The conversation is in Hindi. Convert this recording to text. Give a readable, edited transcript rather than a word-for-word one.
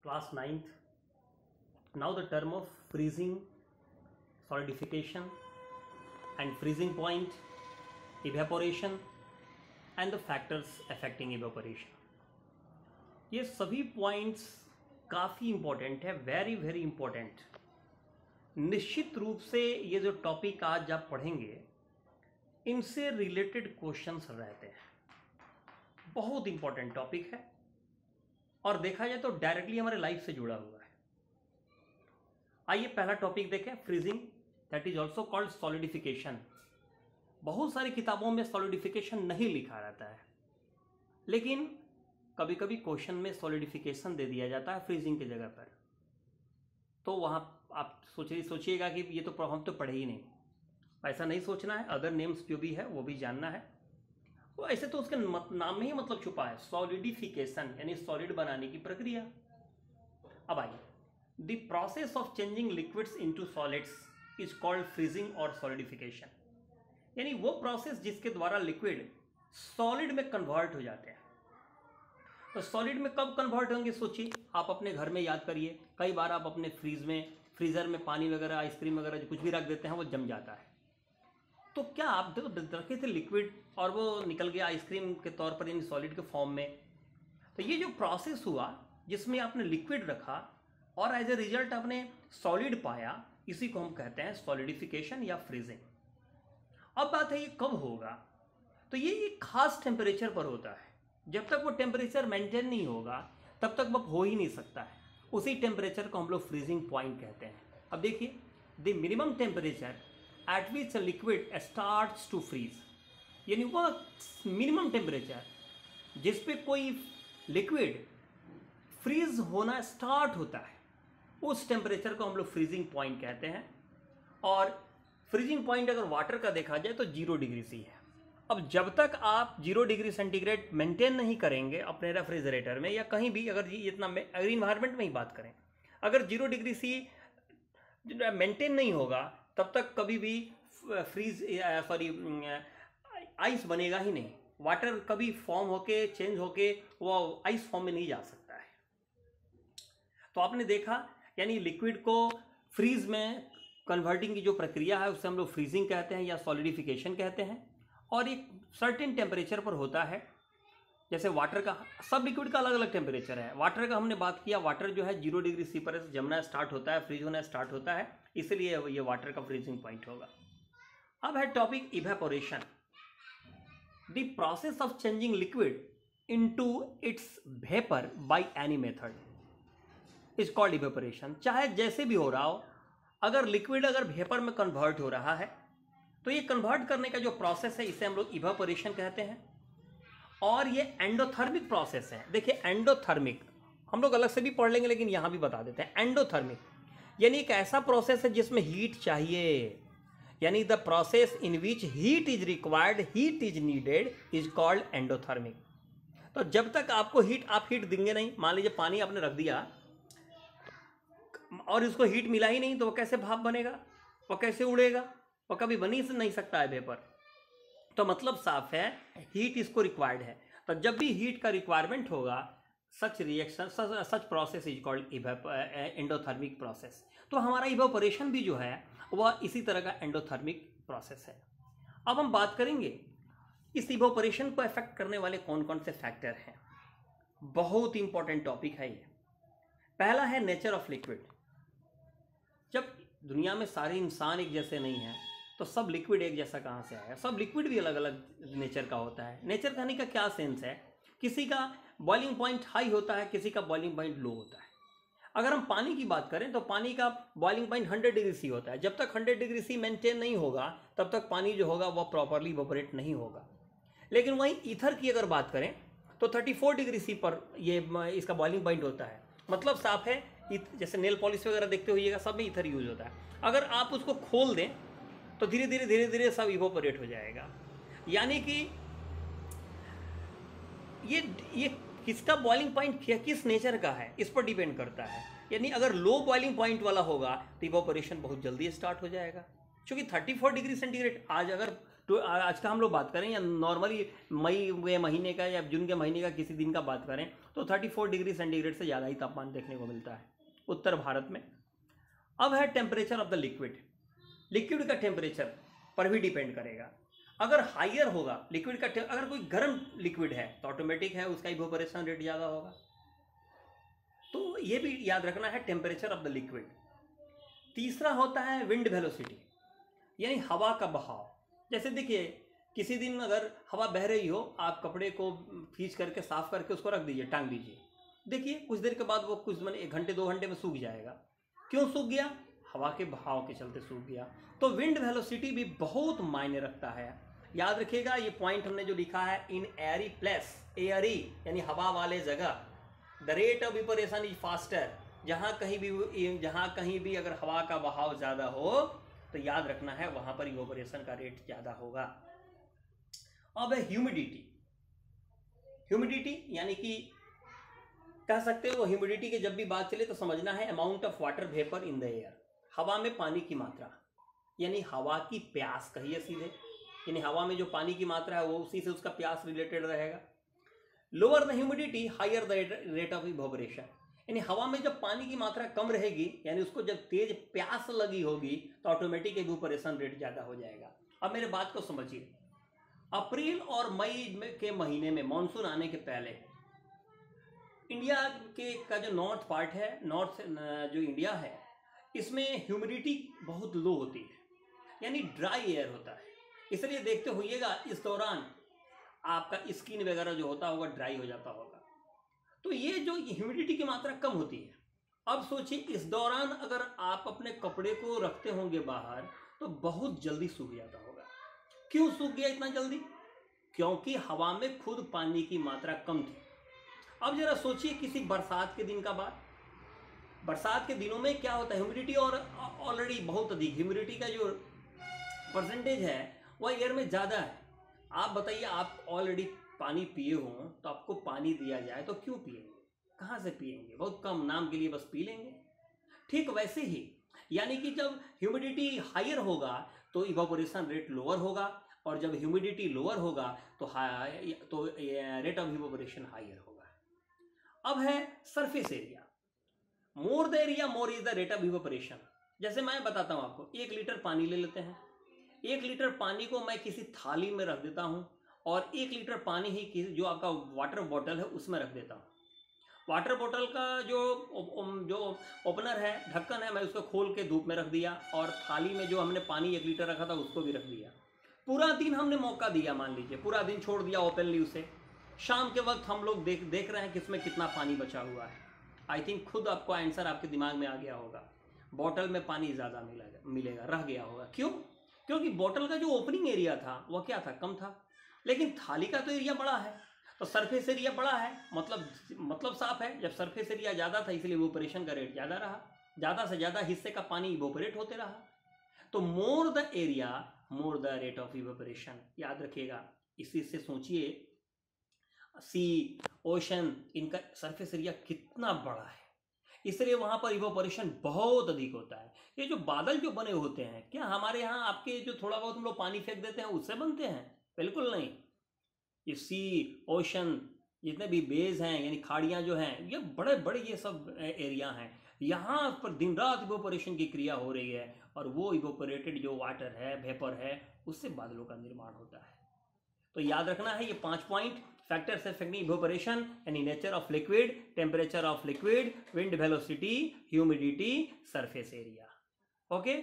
Class 9th. Now the term of freezing, solidification and freezing point, evaporation and the factors affecting evaporation. ये सभी पॉइंट्स काफ़ी इम्पोर्टेंट है, वेरी वेरी इम्पोर्टेंट। निश्चित रूप से ये जो टॉपिक आज आप पढ़ेंगे इनसे रिलेटेड क्वेश्चंस रहते हैं। बहुत इम्पोर्टेंट टॉपिक है और देखा जाए तो डायरेक्टली हमारे लाइफ से जुड़ा हुआ है। आइए पहला टॉपिक देखें, freezing, that is also called solidification. बहुत सारी किताबों में सॉलिडिफिकेशन नहीं लिखा रहता है, लेकिन कभी कभी क्वेश्चन में सॉलिडिफिकेशन दे दिया जाता है फ्रीजिंग की जगह पर। तो वहाँ आप सोचिएगा कि ये तो हम तो पढ़े ही नहीं। ऐसा नहीं सोचना है, अदर नेम्स जो भी है वो भी जानना है। तो ऐसे तो उसके नाम में ही मतलब छुपा है, सॉलिडिफिकेशन यानी सॉलिड बनाने की प्रक्रिया। अब आइए, the process of changing liquids into solids is called freezing और सॉलिडिफिकेशन, यानी वो प्रोसेस जिसके द्वारा लिक्विड सॉलिड में कन्वर्ट हो जाते हैं। तो सॉलिड में कब कन्वर्ट होंगे सोचिए, आप अपने घर में याद करिए, कई बार आप अपने फ्रीजर में पानी वगैरह, आइसक्रीम वगैरह जो कुछ भी रख देते हैं वो जम जाता है। तो क्या आप रखे थे लिक्विड और वो निकल गया आइसक्रीम के तौर पर यानी सॉलिड के फॉर्म में। तो ये जो प्रोसेस हुआ जिसमें आपने लिक्विड रखा और एज ए रिजल्ट आपने सॉलिड पाया, इसी को हम कहते हैं सॉलिडिफिकेशन या फ्रीजिंग। अब बात है ये कब होगा, तो ये एक खास टेम्परेचर पर होता है। जब तक वो टेम्परेचर मेंटेन नहीं होगा तब तक वो हो ही नहीं सकता है। उसी टेम्परेचर को हम लोग फ्रीजिंग पॉइंट कहते हैं। अब देखिए, the minimum temperature at which liquid starts to freeze, यानी वह मिनिमम टेम्परेचर जिस पे कोई लिक्विड फ्रीज होना स्टार्ट होता है, उस टेम्परेचर को हम लोग फ्रीजिंग पॉइंट कहते हैं। और फ्रीजिंग पॉइंट अगर वाटर का देखा जाए तो 0 डिग्री सी है। अब जब तक आप 0 डिग्री सेंटीग्रेड मेंटेन नहीं करेंगे अपने रेफ्रिजरेटर में या कहीं भी, अगर अगर इन्वायरमेंट में ही बात करें, अगर 0 डिग्री सी मेंटेन नहीं होगा तब तक कभी भी आइस बनेगा ही नहीं। वाटर कभी फॉर्म होके चेंज होके वो आइस फॉर्म में नहीं जा सकता है। तो आपने देखा, यानी लिक्विड को फ्रीज में कन्वर्टिंग की जो प्रक्रिया है उसे हम लोग फ्रीजिंग कहते हैं या सॉलिडिफिकेशन कहते हैं। और एक सर्टेन टेम्परेचर पर होता है। जैसे वाटर का, सब लिक्विड का अलग अलग टेम्परेचर है। वाटर का हमने बात किया, वाटर जो है 0 डिग्री सी पर जमना स्टार्ट होता है, फ्रीज होना स्टार्ट होता है, इसलिए ये वाटर का फ्रीजिंग पॉइंट होगा। अब है topic evaporation, the process of changing liquid into its vapour by any method is called evaporation. चाहे जैसे भी हो रहा हो, अगर लिक्विड अगर वेपर में कन्वर्ट हो रहा है तो ये कन्वर्ट करने का जो प्रोसेस है इसे हम लोग इवेपोरेशन कहते हैं। और ये एंडोथर्मिक प्रोसेस है। देखिए, एंडोथर्मिक हम लोग अलग से भी पढ़ लेंगे, लेकिन यहां भी बता देते हैं। एंडोथर्मिक यानी एक ऐसा प्रोसेस है जिसमें हीट चाहिए, यानी the process in which heat is required, heat is needed is called endothermic. तो जब तक आपको आप हीट देंगे नहीं, मान लीजिए पानी आपने रख दिया और इसको हीट मिला ही नहीं, तो वो कैसे भाप बनेगा, वो कैसे उड़ेगा, वो कभी बन ही नहीं सकता है वेपर। तो मतलब साफ है, हीट इसको रिक्वायर्ड है। तो जब भी हीट का रिक्वायरमेंट होगा, such reaction, such process is called endothermic process. तो हमारा इवेपोरेशन भी जो है वह इसी तरह का एंडोथर्मिक प्रोसेस है। अब हम बात करेंगे इस इवेपोरेशन को अफेक्ट करने वाले कौन कौन से फैक्टर हैं। बहुत इंपॉर्टेंट टॉपिक है ये। पहला है नेचर ऑफ लिक्विड। जब दुनिया में सारे इंसान एक जैसे नहीं हैं तो सब लिक्विड एक जैसा कहाँ से आया। सब लिक्विड भी अलग अलग नेचर का होता है। नेचर कहने का क्या सेंस है, किसी का बॉइलिंग पॉइंट हाई होता है, किसी का बॉइलिंग पॉइंट लो होता है। अगर हम पानी की बात करें तो पानी का बॉइलिंग पॉइंट 100 डिग्री सी होता है। जब तक 100 डिग्री सी मेंटेन नहीं होगा तब तक पानी जो होगा वह प्रॉपरली इवेपोरेट नहीं होगा। लेकिन वहीं ईथर की अगर बात करें तो 34 डिग्री सी पर ये इसका बॉइलिंग पॉइंट होता है। मतलब साफ है, जैसे नेल पॉलिश वगैरह देखते होइएगा, सब में ईथर यूज होता है। अगर आप उसको खोल दें तो धीरे धीरे सब इवेपोरेट हो जाएगा। यानी कि ये किसका बॉइलिंग पॉइंट किस नेचर का है इस पर डिपेंड करता है। यानी अगर लो बॉइलिंग पॉइंट वाला होगा तो इवेपोरेशन बहुत जल्दी स्टार्ट हो जाएगा। क्योंकि 34 डिग्री सेंटीग्रेड, आज अगर तो आज का हम लोग बात करें या नॉर्मली मई के महीने का या जून के महीने का किसी दिन का बात करें तो 34 डिग्री सेंटीग्रेड से ज़्यादा ही तापमान देखने को मिलता है उत्तर भारत में। अब है temperature of the liquid. Liquid का टेम्परेचर पर भी डिपेंड करेगा। अगर हाइयर होगा लिक्विड का, अगर कोई गर्म लिक्विड है तो ऑटोमेटिक है उसका इवोपोरेशन रेट ज़्यादा होगा। तो ये भी याद रखना है टेम्परेचर ऑफ द लिक्विड। तीसरा होता है विंड वेलोसिटी, यानी हवा का बहाव। जैसे देखिए किसी दिन अगर हवा बह रही हो, आप कपड़े को खींच करके साफ करके उसको रख दीजिए, टांग दीजिए, देखिए कुछ देर के बाद वो कुछ 1 घंटे 2 घंटे में सूख जाएगा। क्यों सूख गया? हवा के बहाव के चलते सूख गया। तो विंड वेलोसिटी भी बहुत मायने रखता है। याद रखिएगा ये पॉइंट हमने जो लिखा है, इन एयरी प्लेस, एयरी यानी हवा वाले जगह, the rate of evaporation is faster. जहाँ कहीं भी अगर हवा का बहाव ज़्यादा हो तो याद रखना है वहाँ पर इवोपोरेशन का रेट ज़्यादा होगा। अब है ह्यूमिडिटी। ह्यूमिडिटी यानी कि कह सकते हो ह्यूमिडिटी की जब भी बात चले तो समझना है amount of water vapour in the air, हवा में पानी की मात्रा, यानी हवा की प्यास कहिए सीधे, यानी हवा में जो पानी की मात्रा है वो उसी से उसका प्यास रिलेटेड रहेगा। Lower the humidity higher the rate of evaporation, यानी हवा में जब पानी की मात्रा कम रहेगी, यानी उसको जब तेज प्यास लगी होगी तो ऑटोमेटिक इवोपोरेशन रेट ज़्यादा हो जाएगा। अब मेरे बात को समझिए, अप्रैल और मई के महीने में मानसून आने के पहले इंडिया के का जो नॉर्थ पार्ट है, नॉर्थ जो इंडिया है, इसमें ह्यूमिडिटी बहुत लो होती है, यानी ड्राई एयर होता है। इसलिए देखते होइएगा इस दौरान आपका स्किन वगैरह जो होता होगा ड्राई हो जाता होगा। तो ये जो ह्यूमिडिटी की मात्रा कम होती है। अब सोचिए इस दौरान अगर आप अपने कपड़े को रखते होंगे बाहर तो बहुत जल्दी सूख जाता होगा। क्यों सूख गया इतना जल्दी? क्योंकि हवा में खुद पानी की मात्रा कम थी। अब जरा सोचिए किसी बरसात के दिन का बात। बरसात के दिनों में क्या होता है, ह्यूमिडिटी और ऑलरेडी बहुत अधिक, ह्यूमिडिटी का जो परसेंटेज है वह एयर में ज़्यादा है। आप बताइए, आप ऑलरेडी पानी पिए हों तो आपको पानी दिया जाए तो क्यों पिएंगे? कहाँ से पिएंगे? बहुत कम, नाम के लिए बस पी लेंगे। ठीक वैसे ही यानी कि जब ह्यूमिडिटी हायर होगा तो इवापोरेशन रेट लोअर होगा, और जब ह्यूमिडिटी लोअर होगा तो रेट ऑफ इवापोरेशन हायर होगा। अब है surface area. More the area more is the rate of evaporation. जैसे मैं बताता हूँ आपको, 1 लीटर पानी ले लेते हैं। 1 लीटर पानी को मैं किसी थाली में रख देता हूँ और 1 लीटर पानी ही जो आपका वाटर बॉटल है उसमें रख देता हूँ। वाटर बॉटल का जो ओपनर है, ढक्कन है, मैं उसको खोल के धूप में रख दिया, और थाली में जो हमने पानी 1 लीटर रखा था उसको भी रख दिया। पूरा दिन हमने मौका दिया, मान लीजिए पूरा दिन छोड़ दिया ओपनली उसे। शाम के वक्त हम लोग देख रहे हैं कि इसमें कितना पानी बचा हुआ है। आई थिंक खुद आपको आंसर आपके दिमाग में आ गया होगा, बॉटल में पानी ज़्यादा मिलेगा, रह गया होगा। क्यों? क्योंकि बॉटल का जो ओपनिंग एरिया था वह क्या था, कम था, लेकिन थाली का तो एरिया बड़ा है, तो सरफेस एरिया बड़ा है, मतलब साफ है। जब सरफेस एरिया ज़्यादा था इसलिए इवोपोरेशन का रेट ज़्यादा रहा, ज़्यादा से ज़्यादा हिस्से का पानी इवोपोरेट होते रहा। तो more the area more the rate of evaporation, याद रखिएगा। इसी से सोचिए सी, ओशन, इनका सरफेस एरिया कितना बड़ा है, इसलिए वहाँ पर इवोपोरेशन बहुत अधिक होता है। ये जो बादल जो बने होते हैं, क्या हमारे यहाँ आपके जो थोड़ा बहुत हम लोग पानी फेंक देते हैं उससे बनते हैं? बिल्कुल नहीं। ये सी, ओशन, जितने भी बेज हैं यानी खाड़ियाँ जो हैं, ये बड़े बड़े ये सब एरिया हैं, यहाँ पर दिन रात इवोपोरेशन की क्रिया हो रही है, और वो इवोपोरेटेड जो वाटर है, वेपर है, उससे बादलों का निर्माण होता है। तो याद रखना है ये 5 पॉइंट, फैक्टर्स अफेक्टिंग इवोपोरेशन यानी nature of liquid, temperature of liquid, wind velocity, humidity, surface area. Okay.